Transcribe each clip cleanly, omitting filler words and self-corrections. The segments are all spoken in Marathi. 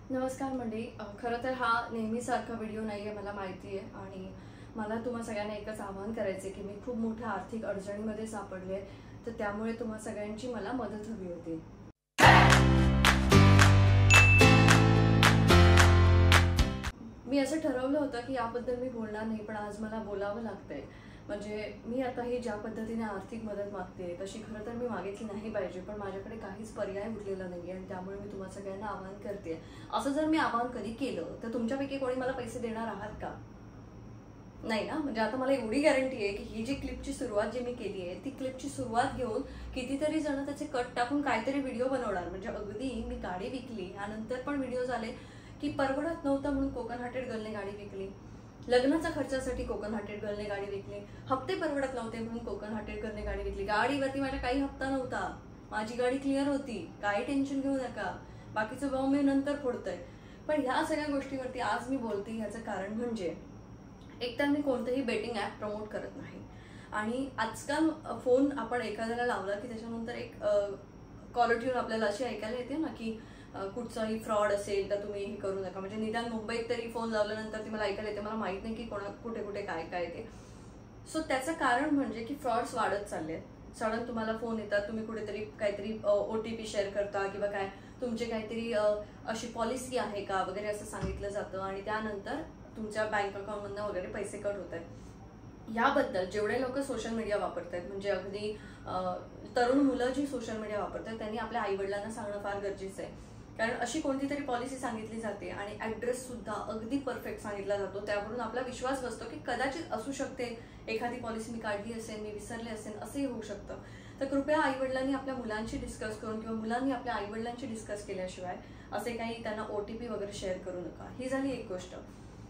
नमस्कार मंडळी. खरं तर हा नेहमीसारखा व्हिडिओ नाही आहे, मला माहिती आहे. आणि मला तुम्हा सगळ्यांना एकच आवाहन करायचं आहे की मी खूप मोठ्या आर्थिक अडचणीमध्ये सापडले आहे, तर त्यामुळे तुम्हा सगळ्यांची मला मदत हवी होती. मी असं ठरवलं होतं की याबद्दल मी बोलणार नाही, पण आज मला बोलावं लागतंय. म्हणजे मी आता ही ज्या पद्धतीने आर्थिक मदत मागते तशी खरं तर मी मागितली नाही पाहिजे, पण माझ्याकडे काहीच पर्याय उरलेला नाही आणि त्यामुळे मी तुम्हा सगळ्यांना आवाहन करते. असं जर मी आवाहन कधी केलं तर तुमच्यापैकी कोणी मला पैसे देणार आहात का? नाही ना. म्हणजे आता मला एवढी गॅरंटी आहे की ही जी क्लिपची सुरुवात जी मी केली आहे ती क्लिपची सुरुवात घेऊन कितीतरी जण त्याचे कट टाकून काहीतरी व्हिडिओ बनवणार. म्हणजे अगदी मी गाडी विकली यानंतर पण व्हिडिओ झाले की परवडत नव्हतं म्हणून कोकण हार्टेड गर्लने गाडी विकली, लग्नाच्या खर्चासाठी कोकण हार्टेड गर्लने गाडी विकली, हप्ते परवडत नव्हते म्हणून कोकण हार्टेड गर्लने गाडी विकली. गाडीवरती माझ्या काही हप्ता नव्हता, माझी गाडी क्लिअर होती, काही टेन्शन घेऊ नका, बाकीचं भाव मी नंतर फोडतोय. पण ह्या सगळ्या गोष्टीवरती आज मी बोलते. याचं कारण म्हणजे एकतर मी कोणतंही बेटिंग ॲप प्रमोट करत नाही. आणि आजकाल फोन आपण एखाद्याला लावला की त्याच्यानंतर एक कॉलर ट्यून आपल्याला अशी ऐकायला येते ना की कुठचाही फ्रॉड असेल तर तुम्ही हे करू नका. म्हणजे निदान मुंबईत तरी फोन लावल्यानंतर ती मला ऐकायला येते, मला माहित नाही की कुठे कुठे काय काय ते. सो त्याचं कारण म्हणजे की फ्रॉड्स वाढत चालले. सडन तुम्हाला फोन येतात, तुम्ही कुठेतरी काहीतरी OTP शेअर करता किंवा काय तुमचे काहीतरी अशी पॉलिसी आहे का वगैरे असं सांगितलं जातं आणि त्यानंतर तुमच्या बँक अकाउंटमधनं वगैरे पैसे कट होत आहेत. याबद्दल जेवढे लोक सोशल मीडिया वापरतात, म्हणजे अगदी तरुण मुलं जी सोशल मीडिया वापरतात त्यांनी आपल्या आईवडिलांना सांगणं फार गरजेचं आहे. कारण अशी कोणती तरी पॉलिसी सांगितली जाते आणि ॲड्रेस सुद्धा अगदी परफेक्ट सांगितला जातो, त्यावरून आपला विश्वास बसतो की कदाचित असू शकते एखादी पॉलिसी मी काढली असेल, मी विसरले असेल, असंही होऊ शकतं. तर कृपया आईवडिलांनी आपल्या मुलांशी डिस्कस करून किंवा मुलांनी आपल्या आईवडिलांशी डिस्कस केल्याशिवाय असे काही त्यांना OTP वगैरे शेअर करू नका. ही झाली एक गोष्ट.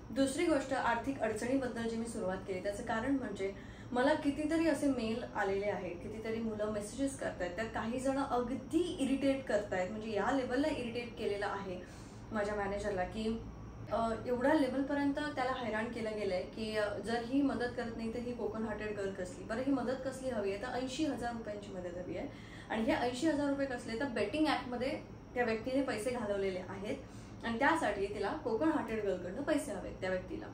दुसरी गोष्ट, आर्थिक अडचणीबद्दल जी मी सुरुवात केली त्याचं कारण म्हणजे मला कितीतरी असे मेल आलेले आहेत, कितीतरी मुलं मेसेजेस करतायत, त्यात काही जण अगदी इरिटेट करतायत. म्हणजे या लेवलला इरिटेट केलेलं आहे माझ्या मॅनेजरला की एवढ्या लेवलपर्यंत त्याला हैराण केलं गेलंय की जर ही मदत करत नाही तर ही कोकण हार्टेड गर्ल कसली. बरं, ही मदत कसली हवी आहे? तर 80,000 रुपयांची मदत हवी आहे. आणि हे 80,000 रुपये कसले तर बेटिंग ॲपमध्ये त्या व्यक्तीने पैसे घालवलेले आहेत आणि त्यासाठी तिला कोकण हार्टेड गर्लकडनं पैसे हवेत त्या व्यक्तीला.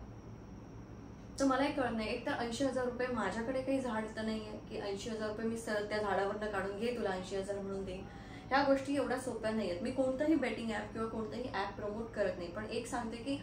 तर मला एक कळत नाही, एक तर 80,000 रुपये माझ्याकडे काही झाड तर नाही आहे की 80,000 रुपये मी सरळ त्या झाडावरनं काढून घे तुला 80,000 म्हणून देईन. ह्या गोष्टी एवढ्या सोप्या नाही आहेत. मी कोणतंही बेटिंग ॲप किंवा कोणतंही ॲप प्रमोट करत नाही, पण एक सांगते की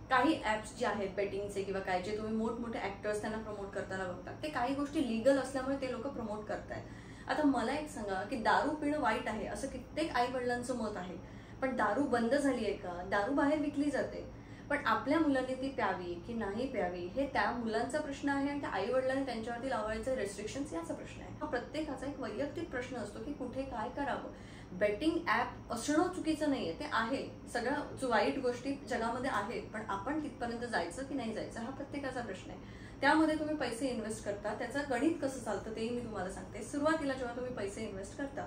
काही ॲप्स जे आहेत बेटिंगचे किंवा काय जे तुम्ही मोठमोठे ॲक्टर्स त्यांना प्रमोट करताना बघतात, ते काही गोष्टी लिगल असल्यामुळे ते लोक प्रमोट करतायत. आता मला एक सांगा की दारू पिणं वाईट आहे असं कित्येक आई वडिलांचं मत आहे, पण दारू बंद झाली आहे का? दारू बाहेर विकली जाते, पण आपल्या मुलांनी ती प्यावी की नाही प्यावी हे त्या मुलांचा प्रश्न आहे आणि त्या आई वडिलांनी त्यांच्यावरती लावायचे रेस्ट्रिक्शन्स याचा प्रश्न आहे. हा प्रत्येकाचा एक वैयक्तिक प्रश्न असतो की कुठे काय करावं. बेटिंग ॲप असणं चुकीचं नाहीये, ते आहे. सगळ्या वाईट गोष्टी जगामध्ये आहेत, पण आपण तिथपर्यंत जायचं की नाही जायचं हा प्रत्येकाचा प्रश्न आहे. त्यामध्ये तुम्ही पैसे इन्व्हेस्ट करता, त्याचं गणित कसं चालतं तेही मी तुम्हाला सांगते. सुरुवातीला जेव्हा तुम्ही पैसे इन्व्हेस्ट करता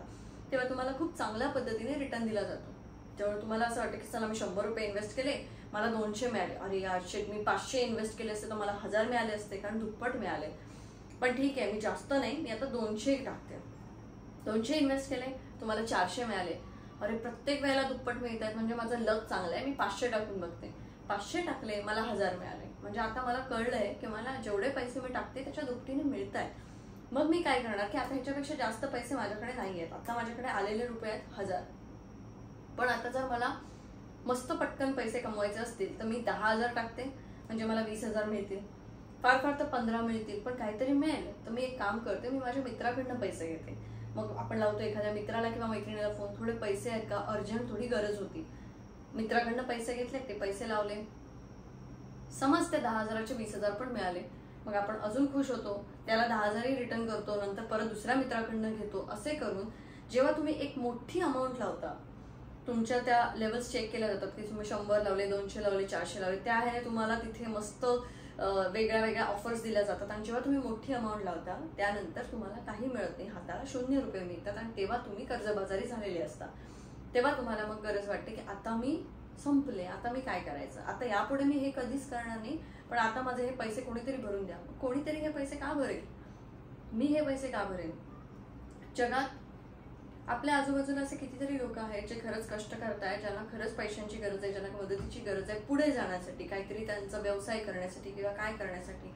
तेव्हा तुम्हाला खूप चांगल्या पद्धतीने रिटर्न दिला जातो. जेव्हा तुम्हाला असं वाटतं की चला मी 100 रुपये इन्व्हेस्ट केले, मला 200 मिळाले, अरे यार शेट, मी 500 इन्व्हेस्ट केले असते तर मला 1000 मिळाले असते, कारण दुप्पट मिळाले. पण ठीक आहे, मी जास्त नाही, मी आता 200 टाकते. 200 इन्व्हेस्ट केले, तुम्हाला 400 मिळाले, अरे प्रत्येक वेळेला दुप्पट मिळत आहेत, म्हणजे माझं लक चांगलं आहे. मी 500 टाकून बघते, 500 टाकले, मला 1000 मिळाले. म्हणजे आता मला कळलंय की मला जेवढे पैसे मी टाकते त्याच्या दुपटीने मिळत आहेत. मग मी काय करणार की आता ह्याच्यापेक्षा जास्त पैसे माझ्याकडे नाही आहेत. आता माझ्याकडे आलेले रुपये आहेत 1000. पण आता जर मला मस्त पटकन पैसे कमवायचे असतील तर मी 10,000 टाकते, म्हणजे मला 20,000 मिळतील, फार फार तर 15 मिळतील, पण काहीतरी मिळेल. तर मी एक काम करते, मी माझ्या मित्राकडनं पैसे घेते. मग आपण लावतो एखाद्या मित्राला किंवा मैत्रिणीला फोन, थोडे पैसे आहेत का, अर्जंट थोडी गरज होती. मित्राकडनं पैसे घेतले, ते पैसे लावले, समज ते 10,000चे 20,000 पण मिळाले. मग आपण अजून खुश होतो, त्याला 10,000ही रिटर्न करतो, नंतर परत दुसऱ्या मित्राकडनं घेतो. असे करून जेव्हा तुम्ही एक मोठी अमाऊंट लावता, तुमच्या त्या लेवल्स चेक केल्या जातात की तुम्ही 100 लावले, 200 लावले, 400 लावले, त्या ह्याने तुम्हाला तिथे मस्त वेगळ्या वेगळ्या ऑफर्स दिल्या जातात. आणि जेव्हा तुम्ही मोठी अमाऊंट लावता त्यानंतर तुम्हाला काही मिळत नाही, हाताला 0 रुपये मिळतात. आणि तेव्हा तुम्ही कर्जबाजारी झालेले असता. तेव्हा तुम्हाला मग गरज वाटते की आता मी संपले, आता मी काय करायचं, आता यापुढे मी हे कधीच करणार नाही, पण आता माझे हे पैसे कोणीतरी भरून द्या. कोणीतरी हे पैसे का भरेल? मी हे पैसे का भरेल? जगात आपल्या आजूबाजूला असे कितीतरी लोक आहेत जे खरंच कष्ट करतायत, ज्यांना खरंच पैशांची गरज आहे, ज्यांना मदतीची गरज आहे पुढे जाण्यासाठी, काहीतरी त्यांचा व्यवसाय करण्यासाठी किंवा काय करण्यासाठी.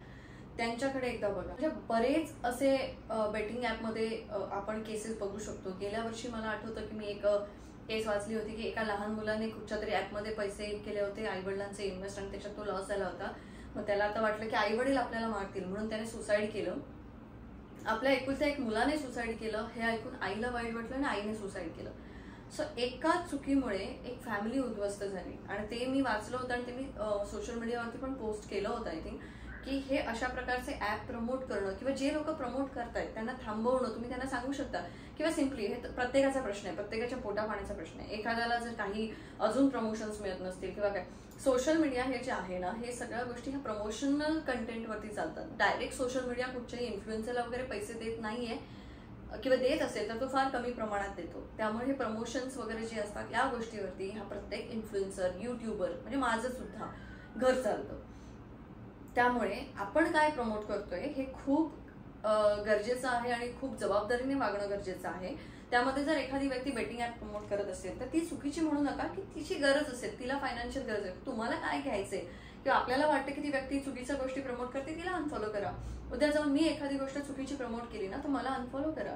त्यांच्याकडे एकदा बघा. म्हणजे बरेच असे बेटिंग ॲपमध्ये आपण केसेस बघू शकतो. गेल्या वर्षी मला आठवतं की मी एक केस वाचली होती की एका लहान मुलाने कुठच्या तरी ॲपमध्ये पैसे केले होते, आईवडिलांचे इन्व्हेस्ट, आणि त्याच्यात तो लॉस झाला होता. मग त्याला आता वाटलं की आईवडील आपल्याला मारतील म्हणून त्याने सुसाईड केलं. आपल्या एकुलत्या एक मुलाने सुसाईड केलं. हे ऐकून आईला वाईट वाटलं आणि आईने सुसाईड केलं. सो एका चुकीमुळे एक फॅमिली उद्ध्वस्त झाली. आणि ते मी वाचलं होतं आणि ते मी सोशल मीडियावरती पण पोस्ट केलं होतं आय थिंक, की हे अशा प्रकारचे ॲप प्रमोट करणं किंवा जे लोक प्रमोट करतायत त्यांना थांबवणं. तुम्ही त्यांना सांगू शकता किंवा सिम्पली, हे प्रत्येकाचा प्रश्न आहे, प्रत्येकाच्या पोटापाण्याचा प्रश्न आहे. एखाद्याला जर काही अजून प्रमोशन्स मिळत नसतील किंवा काय, सोशल मीडिया हे जे आहे ना, हे सगळ्या गोष्टी ह्या प्रमोशनल कंटेंटवरती चालतात. डायरेक्ट सोशल मीडिया कुठच्याही इन्फ्लुएन्सरला वगैरे पैसे देत नाहीये, किंवा देत असेल तर तो फार कमी प्रमाणात देतो. त्यामुळे हे प्रमोशन्स वगैरे जे असतात या गोष्टीवरती हा प्रत्येक इन्फ्लुएन्सर, युट्यूबर, म्हणजे माझं सुद्धा घर चालतं. त्यामुळे आपण काय प्रमोट करतोय हे खूप गरजेचं आहे आणि खूप जबाबदारीने वागणं गरजेचं आहे. त्यामध्ये जर एखादी व्यक्ती बेटिंग ॲप प्रमोट करत असेल तर ती चुकीची म्हणू नका, की तिची गरज असेल, तिला फायनान्शियल गरज आहे, तुम्हाला काय घ्यायचंय, किंवा आपल्याला वाटतं की ती व्यक्ती चुकीच्या गोष्टी प्रमोट करते, तिला अनफॉलो करा. उद्या जाऊन मी एखादी गोष्ट चुकीची प्रमोट केली ना तर मला अनफॉलो करा.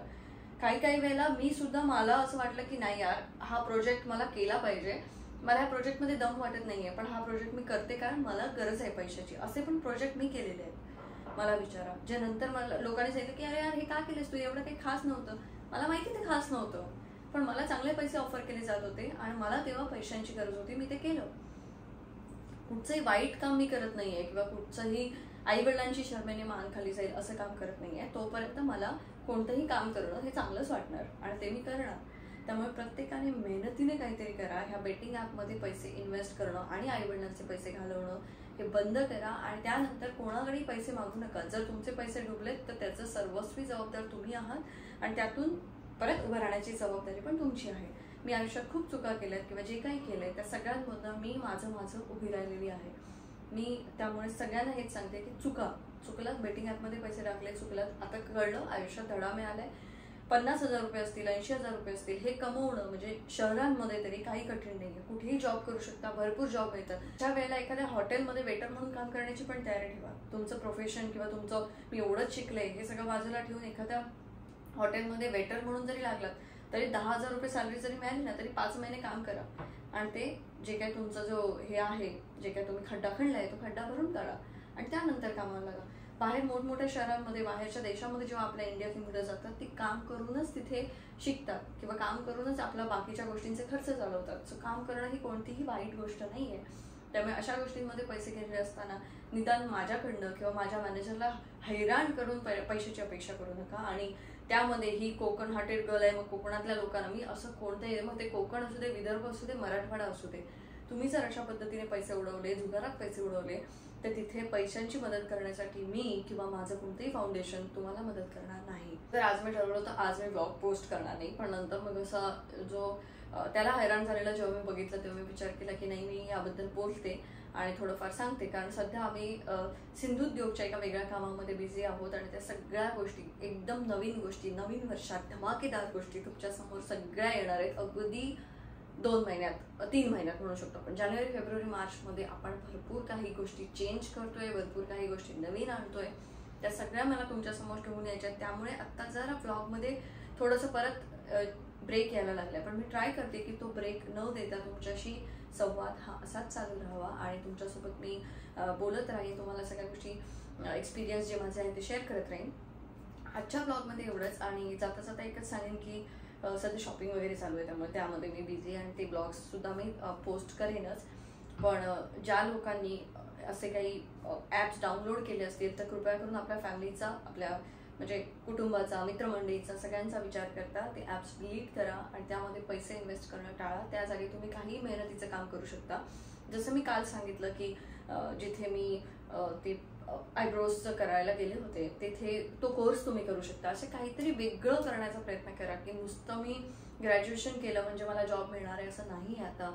काही वेळेला मी सुद्धा, मला असं वाटलं की नाही यार, हा प्रोजेक्ट मला केला पाहिजे, मला ह्या प्रोजेक्टमध्ये दम वाटत नाहीये, पण हा प्रोजेक्ट मी करते कारण मला गरज आहे पैशाची. असे पण प्रोजेक्ट मी केलेले आहेत. मला विचारा, जे नंतर मला लोकांनी सांगितलं की अरे यार हे का केलंस तू, एवढं काही खास नव्हतं. मला माहिती ते खास नव्हतं, पण मला चांगले पैसे ऑफर केले जात होते आणि मला तेव्हा पैशांची गरज होती, मी ते केलं. कुठचंही वाईट काम मी करत नाहीये किंवा कुठचंही आई वडिलांची शर्मेने मान खाली जाईल असं काम करत नाहीये. तोपर्यंत मला कोणतंही काम करणं हे चांगलंच वाटणार आणि ते मी करणार. त्यामुळे प्रत्येकाने मेहनतीने काहीतरी करा. ह्या बेटिंग ॲपमध्ये पैसे इन्व्हेस्ट करणं आणि आईवडिलांचे पैसे घालवणं हे बंद करा आणि त्यानंतर कोणाकडेही पैसे मागू नका. जर तुमचे पैसे डुबलेत तर त्याचं सर्वस्वी जबाबदार तुम्ही आहात आणि त्यातून परत उभं राहण्याची जबाबदारी पण तुमची आहे. मी आयुष्यात खूप चुका केल्यात किंवा जे काही केलंय त्या सगळ्यांमधनं मी माझं उभी राहिलेली आहे. मी त्यामुळे सगळ्यांना हेच सांगते की चुकलात, बेटिंग ॲपमध्ये पैसे टाकले, चुकलात, आता कळलं, आयुष्यात धडा मिळालाय. 50,000 रुपये असतील, 80,000 रुपये असतील, हे कमवणं म्हणजे शहरांमध्ये तरी काही कठीण नाहीये. कुठेही जॉब करू शकता, भरपूर जॉब मिळतात. त्या वेळेला एखाद्या हॉटेलमध्ये वेटर म्हणून काम करण्याची पण तयारी ठेवा. तुमचं प्रोफेशन किंवा तुमचं मी एवढंच शिकले हे सगळं बाजूला ठेवून एखाद्या हॉटेलमध्ये वेटर म्हणून जरी लागलात तरी 10,000 रुपये सॅलरी जरी मिळाली ना तरी 5 महिने काम करा आणि ते जे काही तुमचा जो हे आहे, जे काही तुम्ही खड्डा खणलाय तो खड्डा भरून काढा आणि त्यानंतर कामाला लागा. बाहेर मोठमोठ्या शहरांमध्ये, बाहेरच्या देशामध्ये जेव्हा आपल्या इंडियातली मुलं जातात ती काम करूनच तिथे शिकतात किंवा काम करूनच आपल्या बाकीच्या गोष्टींचे खर्च चालवतात. सो काम करणं ही कोणतीही वाईट गोष्ट नाही आहे. त्यामुळे अशा गोष्टींमध्ये पैसे गेलेले असताना निदान माझ्याकडनं किंवा माझ्या मॅनेजरला हैराण करून पैशाची अपेक्षा करू नका. आणि त्यामध्ये ही कोकण हार्टेड गर्ल आहे, मग कोकणातल्या लोकांना मी असं कोणतंही, मग ते कोकण असू दे, विदर्भ असू दे, मराठवाडा असू दे, तुम्ही जर अशा पद्धतीने पैसे उडवले, जुगारात पैसे उडवले तर तिथे पैशांची मदत करण्यासाठी मी किंवा माझं कोणतंही फाउंडेशन तुम्हाला मदत करणार नाही. तर आज मी ठरवलं होतं आज मी ब्लॉग पोस्ट करणार नाही, पण नंतर मग असा जो त्याला हैराण झालेला जेव्हा मी बघितलं तेव्हा मी विचार केला की नाही, मी याबद्दल बोलते आणि थोडंफार सांगते. कारण सध्या आम्ही सिंधुद्योगच्या एका वेगळ्या कामामध्ये बिझी आहोत आणि त्या सगळ्या गोष्टी, एकदम नवीन गोष्टी, नवीन वर्षात धमाकेदार गोष्टी तुमच्यासमोर सगळ्या येणार आहेत. अगदी 2 महिन्यात, 3 महिन्यात म्हणू शकतो आपण. जानेवारी, फेब्रुवारी, मार्चमध्ये आपण भरपूर काही गोष्टी चेंज करतोय, भरपूर काही गोष्टी नवीन आणतोय. त्या सगळ्या मला तुमच्यासमोर ठेवून यायच्या. त्यामुळे आत्ता जरा व्लॉगमध्ये थोडंसं परत ब्रेक यायला लागलाय, पण मी ट्राय करते की तो ब्रेक न देता तुमच्याशी संवाद हा असाच चालू राहावा आणि तुमच्यासोबत मी बोलत राहीन. तुम्हाला सगळ्या गोष्टी, एक्सपिरियन्स जे माझे आहे ते शेअर करत राहीन. आजच्या ब्लॉगमध्ये एवढंच. आणि जाता जाता एकच सांगेन की सध्या शॉपिंग वगैरे चालू आहे, त्यामुळे त्यामध्ये मी बिझी आणि ते ब्लॉग्ससुद्धा मी पोस्ट करेनच. पण ज्या लोकांनी असे काही ॲप्स डाउनलोड केले असतील तर कृपया करून आपल्या फॅमिलीचा, आपल्या म्हणजे कुटुंबाचा, मित्रमंडळीचा, सगळ्यांचा विचार करता ते ॲप्स डिलीट करा आणि त्यामध्ये पैसे इन्व्हेस्ट करणं टाळा. त्या जागी तुम्ही काही मेहनतीचं काम करू शकता. जसं मी काल सांगितलं की जिथे मी ते आयब्रोजचं करायला गेले होते तिथे तो कोर्स तुम्ही करू शकता. असे काहीतरी वेगळं करण्याचा प्रयत्न करा की नुसतं मी ग्रॅज्युएशन केलं म्हणजे मला जॉब मिळणार आहे असं नाही. आता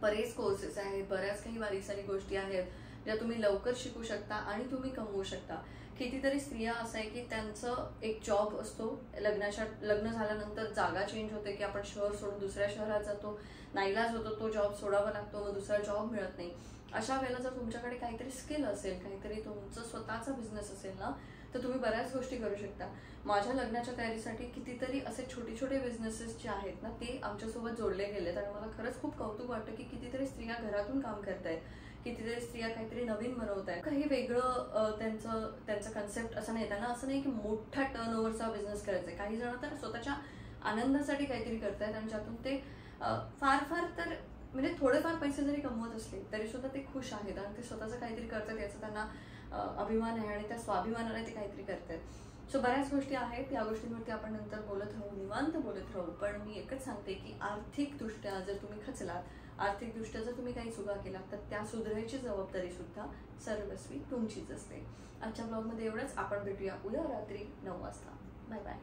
बरेच कोर्सेस आहेत, बऱ्याच काही बारीक सारी गोष्टी आहेत ज्या तुम्ही लवकर शिकू शकता आणि तुम्ही कमवू शकता. कितीतरी स्त्रिया असं आहे की त्यांचं एक जॉब असतो, लग्न झाल्यानंतर जागा चेंज होते की आपण शहर सोडून दुसऱ्या शहरात जातो, नाईलाज होतो, तो जॉब सोडावा लागतो, मग दुसरा जॉब मिळत नाही. अशा वेळेला जर तुमच्याकडे काहीतरी स्किल असेल, काहीतरी तुमचं स्वतःचा बिझनेस असेल ना, तर तुम्ही बऱ्याच गोष्टी करू शकता. माझ्या लग्नाच्या तयारीसाठी कितीतरी असे छोटे छोटे बिझनेसेस जे आहेत ना, ते आमच्यासोबत जोडले गेलेत आणि मला खरंच खूप कौतुक वाटतं की कितीतरी स्त्रिया घरातून काम करतायत, कितीतरी स्त्रिया काहीतरी नवीन बनवत आहेत. काही वेगळं त्यांचं कन्सेप्ट असं नाही, त्यांना असं नाही की मोठा टर्नओव्हरचा बिझनेस करायचा आहे. काही जण तर स्वतःच्या आनंदासाठी काहीतरी करतायत आणि ज्यातून ते फार फार तर म्हणजे थोडेफार पैसे जरी कमवत असले तरी सुद्धा ते खुश आहेत आणि ते स्वतःचं काहीतरी करतात याचा त्यांना अभिमान आहे आणि त्या स्वाभिमानाने ते काहीतरी करतात. सो बऱ्याच गोष्टी आहेत, या गोष्टींवरती आपण नंतर बोलत राहू, निवांत बोलत राहू. पण मी एकच सांगते की आर्थिकदृष्ट्या जर तुम्ही खचलात, आर्थिकदृष्ट्या जर तुम्ही काही चुका केलात, तर त्या सुधारायची जबाबदारी सुद्धा सर्वस्वी तुमचीच असते. आजच्या ब्लॉगमध्ये एवढंच. आपण भेटूया उद्या रात्री 9 वाजता. Bye bye.